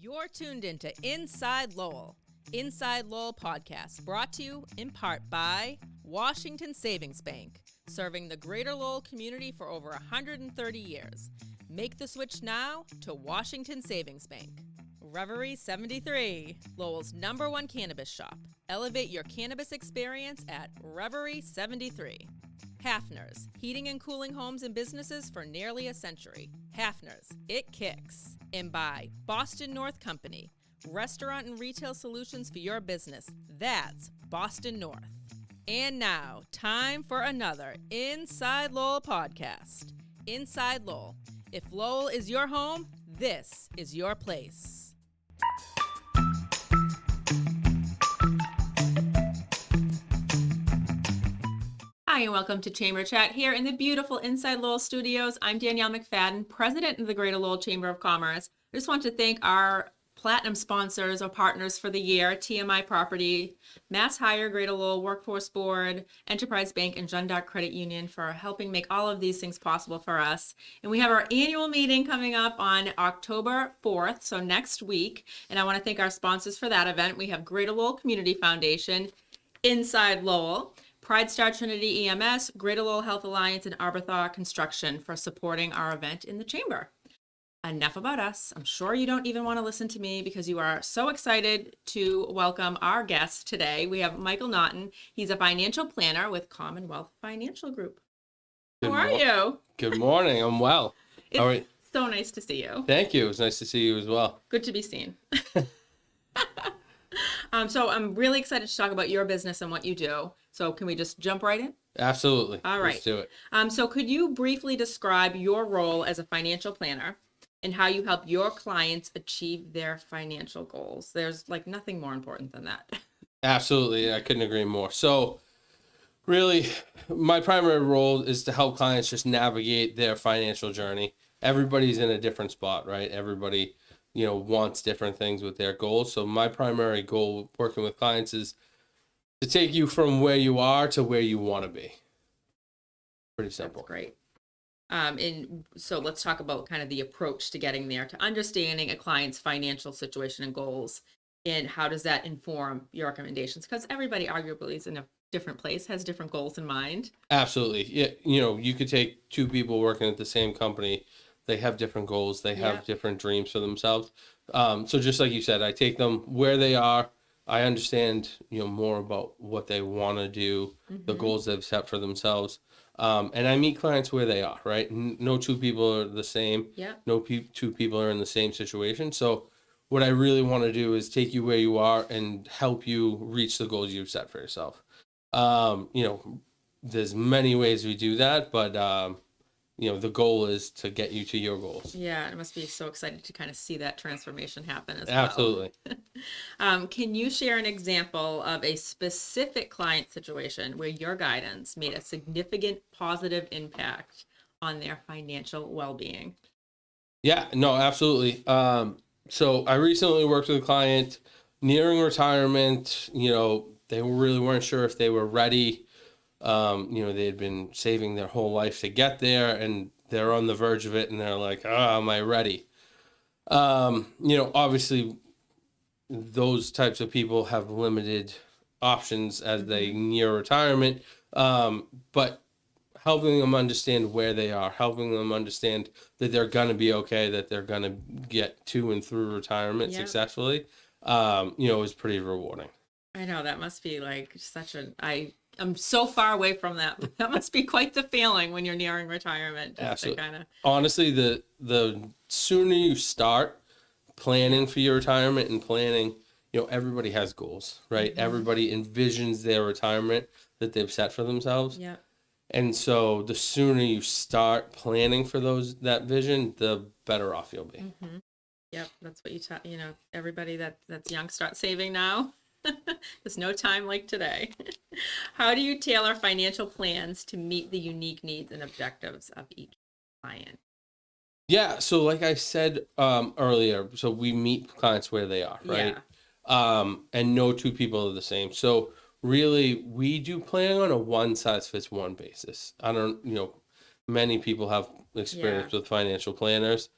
You're tuned into Inside Lowell. Inside Lowell podcast brought to you in part by Washington Savings Bank, serving the greater Lowell community for over 130 years. Make the switch now to Washington Savings Bank. Reverie 73, Lowell's #1 cannabis shop. Elevate your cannabis experience at Reverie 73. Hafner's, heating and cooling homes and businesses for nearly a century. Hafner's, it kicks. And by Boston North Company, restaurant and retail solutions for your business. That's Boston North. And now, time for another Inside Lowell podcast. Inside Lowell. If Lowell is your home, this is your place. Hi, and welcome to Chamber Chat here in the beautiful Inside Lowell studios. I'm Danielle McFadden, president of the Greater Lowell Chamber of Commerce. I just want to thank our platinum sponsors or partners for the year, TMI Property, Mass Hire, Greater Lowell Workforce Board, Enterprise Bank, and Jeanne d'Arc Credit Union for helping make all of these things possible for us. And we have our annual meeting coming up on October 4th, so next week. And I want to thank our sponsors for that event. We have Greater Lowell Community Foundation, Inside Lowell, Pride Star Trinity EMS, Greater Lowell Health Alliance, and Arberthaw Construction for supporting our event in the Chamber. Enough about us. I'm sure you don't even want to listen to me because you are so excited to welcome our guest today. We have Michael Naughton. He's a financial planner with Commonwealth Financial Group. How are you? Good morning. I'm well. It's so nice to see you. Thank you. It's nice to see you as well. Good to be seen. So I'm really excited to talk about your business and what you do. So can we just jump right in? Absolutely. All right. Let's do it. So could you briefly describe your role as a financial planner and how you help your clients achieve their financial goals? There's like nothing more important than that. Absolutely. I couldn't agree more. So really, my primary role is to help clients just navigate their financial journey. Everybody's in a different spot, right? Everybody, wants different things with their goals. So my primary goal working with clients is to take you from where you are to where you want to be. Pretty simple. That's great. And so let's talk about kind of the approach to getting there, to understanding a client's financial situation and goals, and how does that inform your recommendations? Because everybody arguably is in a different place, has different goals in mind. Absolutely. Yeah. You could take two people working at the same company. They have different goals. They have different dreams for themselves. So just like you said, I take them where they are. I understand, more about what they want to do, the goals they've set for themselves. And I meet clients where they are, right? No two people are the same. Yeah. No two people are in the same situation. So what I really want to do is take you where you are and help you reach the goals you've set for yourself. There's many ways we do that, but the goal is to get you to your goals. Yeah, it must be so exciting to kind of see that transformation happen as Absolutely. well. Can you share an example of a specific client situation where your guidance made a significant positive impact on their financial well-being? Yeah, no, absolutely. So I recently worked with a client nearing retirement. They really weren't sure if they were ready. They had been saving their whole life to get there, and they're on the verge of it, and they're like, am I ready? Obviously those types of people have limited options as they near retirement, but helping them understand where they are, helping them understand that they're going to be okay, that they're going to get to and through retirement successfully, is pretty rewarding. I know that must be like I'm so far away from that, but that must be quite the feeling when you're nearing retirement. Absolutely. Honestly, the sooner you start planning for your retirement and planning, everybody has goals, right? Everybody envisions their retirement that they've set for themselves. Yeah. And so the sooner you start planning for that vision, the better off you'll be. Mm-hmm. Yep. That's what everybody that's young, start saving now. There's no time like today. How do you tailor financial plans to meet the unique needs and objectives of each client? Yeah, so like I said earlier, so we meet clients where they are, right? Yeah. And no two people are the same. So really, we do planning on a one-size-fits-one basis. Many people have experience with financial planners.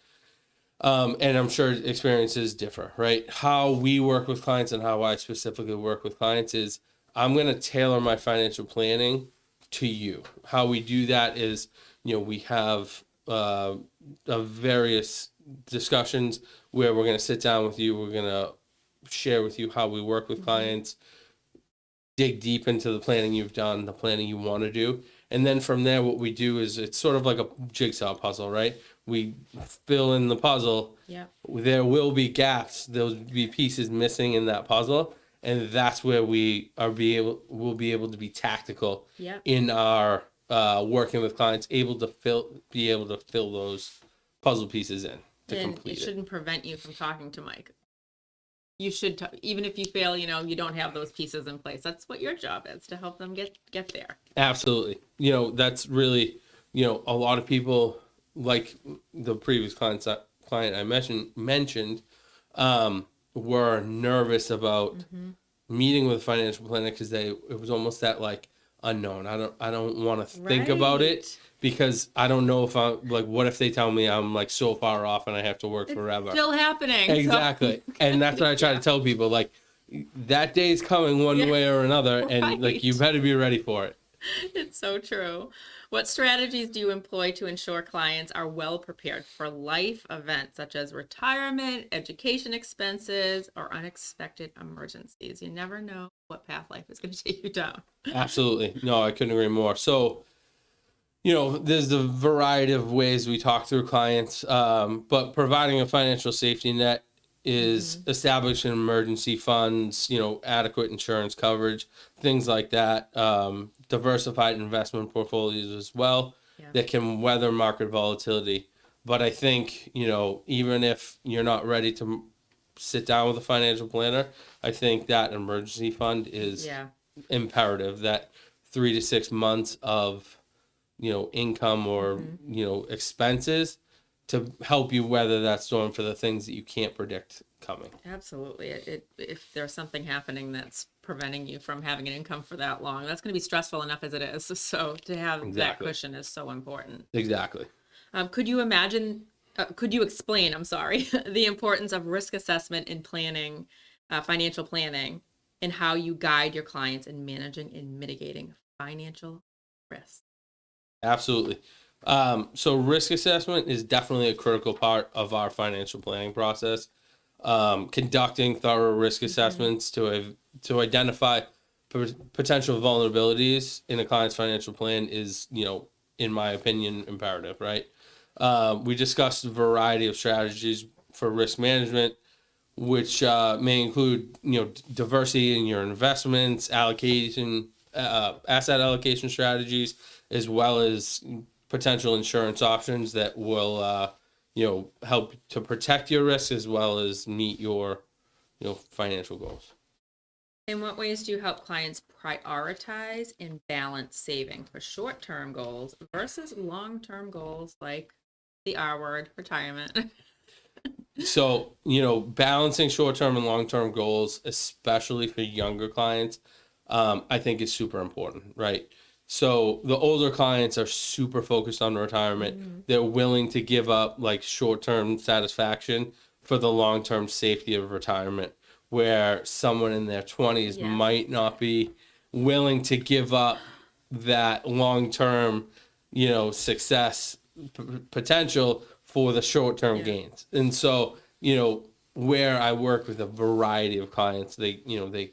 And I'm sure experiences differ, right? How we work with clients and how I specifically work with clients is I'm going to tailor my financial planning to you. How we do that is, we have various discussions where we're going to sit down with you. We're going to share with you how we work with clients, dig deep into the planning you've done, the planning you want to do. And then from there, what we do is it's sort of like a jigsaw puzzle, right? We fill in the puzzle. Yeah. There will be gaps. There'll be pieces missing in that puzzle. And that's where we'll be able to be tactical Yeah. in our working with clients, be able to fill those puzzle pieces in to And complete it shouldn't prevent you from talking to Mike. You should, even if you fail, you don't have those pieces in place. That's what your job is, to help them get there. Absolutely. That's really, a lot of people, like the previous client I mentioned, were nervous about meeting with a financial planner because it was almost that like unknown. I don't want to think about it because I don't know if I'm like, what if they tell me I'm like so far off and I have to work forever? Still happening. Exactly. And that's what I try to tell people, like, that day is coming one way or another, and like you better be ready for it. It's so true. What strategies do you employ to ensure clients are well prepared for life events such as retirement, education expenses, or unexpected emergencies? You never know what path life is going to take you down. Absolutely. No, I couldn't agree more. So, there's a variety of ways we talk through clients, but providing a financial safety net is establishing emergency funds, adequate insurance coverage, things like that, diversified investment portfolios as well that can weather market volatility. But I think, even if you're not ready to sit down with a financial planner, I think that emergency fund is imperative. That 3 to 6 months of income or expenses to help you weather that storm for the things that you can't predict coming. Absolutely. If there's something happening that's preventing you from having an income for that long, that's going to be stressful enough as it is. So to have that cushion is so important. Exactly. Could you explain, I'm sorry, the importance of risk assessment in planning, financial planning, and how you guide your clients in managing and mitigating financial risk? Absolutely. So risk assessment is definitely a critical part of our financial planning process. Conducting thorough risk assessments to identify potential vulnerabilities in a client's financial plan is, in my opinion, imperative, right? We discussed a variety of strategies for risk management, which may include, diversity in your investments, asset allocation strategies, as well as potential insurance options that will, help to protect your risks as well as meet your, financial goals. In what ways do you help clients prioritize and balance saving for short-term goals versus long-term goals like the R word, retirement? So, balancing short-term and long-term goals, especially for younger clients, I think is super important, right? So the older clients are super focused on retirement. They're willing to give up like short-term satisfaction for the long-term safety of retirement, where someone in their 20s might not be willing to give up that long-term, success potential for the short-term gains. And so, where I work with a variety of clients, they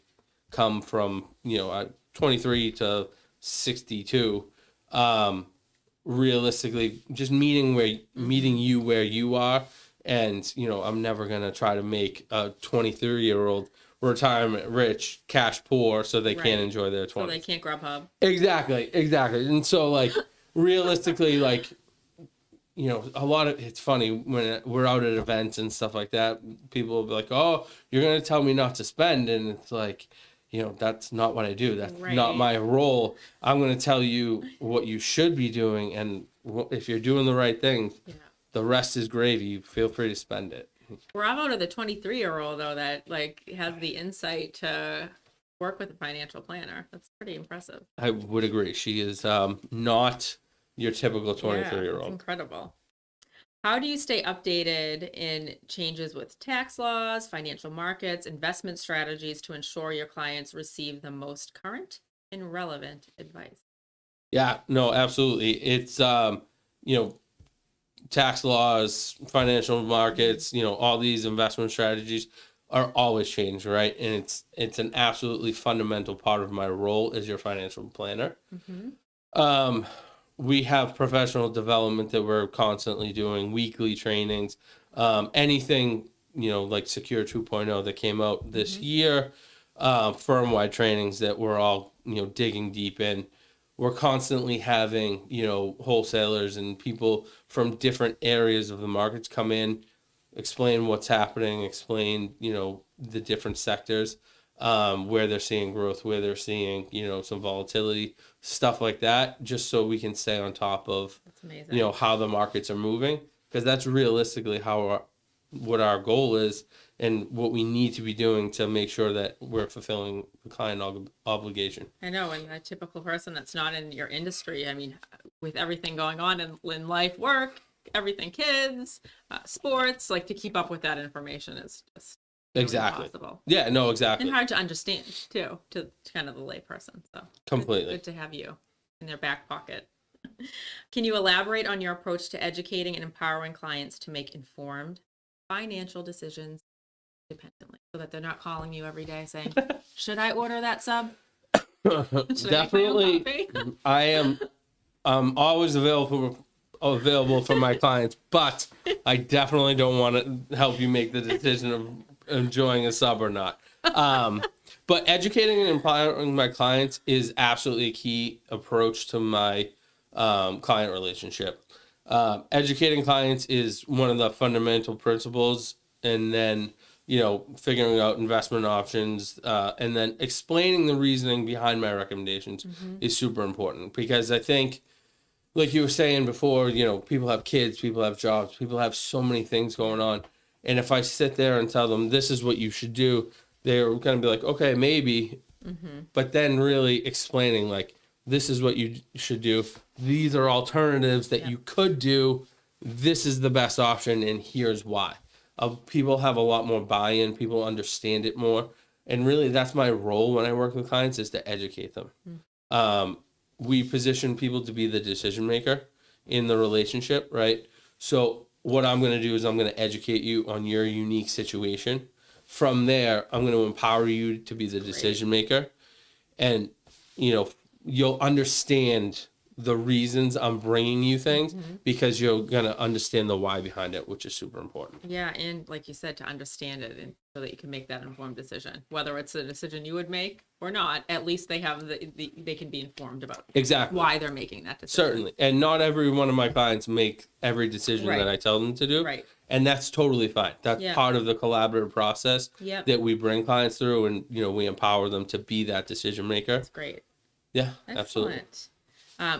come from, 23 to 62, realistically just meeting you where you are. And, I'm never going to try to make a 23-year-old retirement rich, cash poor, so they can't enjoy their 20s. So they can't Grubhub. Exactly. And so, like, realistically, like, it's funny when we're out at events and stuff like that, people will be like, oh, you're going to tell me not to spend. And it's like, that's not what I do. That's not my role. I'm going to tell you what you should be doing. And if you're doing the right things, the rest is gravy. Feel free to spend it. Bravo to the 23-year-old though, that like has the insight to work with a financial planner. That's pretty impressive. I would agree. She is not your typical 23-year-old. That's incredible. How do you stay updated in changes with tax laws, financial markets, investment strategies to ensure your clients receive the most current and relevant advice? Yeah, no, absolutely. It's you know, tax laws, financial markets, all these investment strategies are always changed, right? And it's an absolutely fundamental part of my role as your financial planner. Mm-hmm. Um, we have professional development that we're constantly doing, weekly trainings, anything, like Secure 2.0 that came out this Mm-hmm. year, firm-wide trainings that we're all, digging deep in. We're constantly having, wholesalers and people from different areas of the markets come in, explain what's happening, explain, the different sectors, where they're seeing growth, where they're seeing, some volatility, stuff like that, just so we can stay on top of, That's amazing. how the markets are moving, because that's realistically what our goal is and what we need to be doing to make sure that we're fulfilling the client obligation. I know, and a typical person that's not in your industry, I mean, with everything going on in life, work, everything, kids, sports, like to keep up with that information is just really Exactly. impossible. Yeah, no, And exactly. hard to understand too, to kind of the layperson. So Completely. good to have you in their back pocket. Can you elaborate on your approach to educating and empowering clients to make informed financial decisions independently so that they're not calling you every day saying, should I order that sub? Should I make my own Definitely, coffee? I am. I'm always available for my clients, but I definitely don't want to help you make the decision of enjoying a sub or not. But educating and empowering my clients is absolutely a key approach to my client relationship. Educating clients is one of the fundamental principles, and then figuring out investment options, and then explaining the reasoning behind my recommendations is super important, because I think, like you were saying before, people have kids, people have jobs, people have so many things going on. And if I sit there and tell them this is what you should do, they're going to be like, okay, maybe. But then really explaining, like, this is what you should do. These are alternatives that you could do. This is the best option, and here's why. People have a lot more buy-in. People understand it more. And really, that's my role when I work with clients, is to educate them. We position people to be the decision maker in the relationship, right? So what I'm going to do is I'm going to educate you on your unique situation. From there, I'm going to empower you to be the decision maker, and you'll understand the reasons I'm bringing you things, because you're going to understand the why behind it, which is super important. Yeah, and like you said, to understand it and so that you can make that informed decision, whether it's a decision you would make or not. At least they have they can be informed about Exactly. why they're making that decision. Certainly. And not every one of my clients make every decision Right. that I tell them to do. Right. And that's totally fine. That's Yeah. part of the collaborative process Yep. that we bring clients through, and we empower them to be that decision maker. That's great. Yeah, absolutely. Excellent.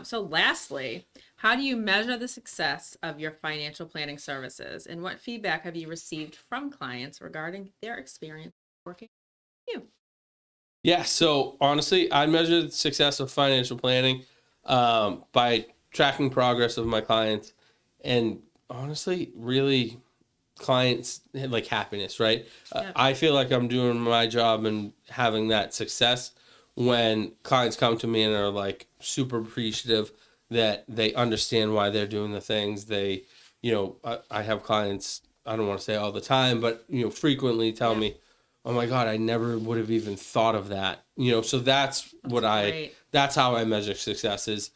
So lastly, how do you measure the success of your financial planning services, and what feedback have you received from clients regarding their experience working with you? Yeah, so honestly, I measure the success of financial planning by tracking progress of my clients, and honestly, really clients like happiness, right? Yeah. I feel like I'm doing my job and having that success when clients come to me and are like super appreciative that they understand why they're doing the things. They, I have clients, I don't want to say all the time, but frequently tell me, oh my God, I never would have even thought of that. So that's Great. that's how I measure success, is,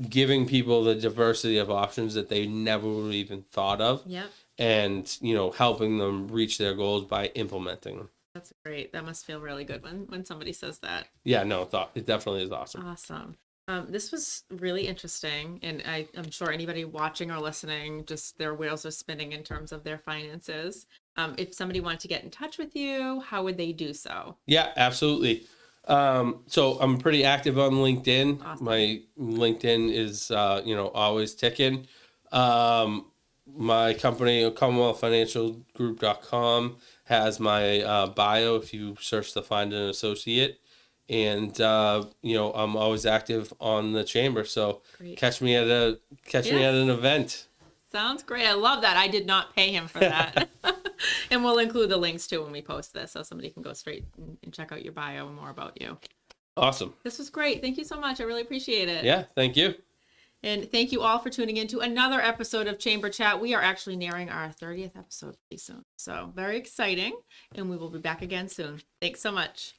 giving people the diversity of options that they never would have even thought of. Yep. And, helping them reach their goals by implementing them. That's great. That must feel really good when somebody says that. Yeah, no, it definitely is awesome. Awesome. This was really interesting, and I'm sure anybody watching or listening, just their wheels are spinning in terms of their finances. If somebody wanted to get in touch with you, how would they do so? Yeah, absolutely. So I'm pretty active on LinkedIn. Awesome. My LinkedIn is, always ticking. My company, CommonwealthFinancialGroup.com, has my bio if you search to find an associate. And I'm always active on the chamber. So Great. catch me at an event. Sounds great. I love that. I did not pay him for that. And we'll include the links too when we post this so somebody can go straight and check out your bio and more about you. Awesome. This was great. Thank you so much. I really appreciate it. Yeah, thank you. And thank you all for tuning in to another episode of Chamber Chat. We are actually nearing our 30th episode pretty soon. So very exciting. And we will be back again soon. Thanks so much.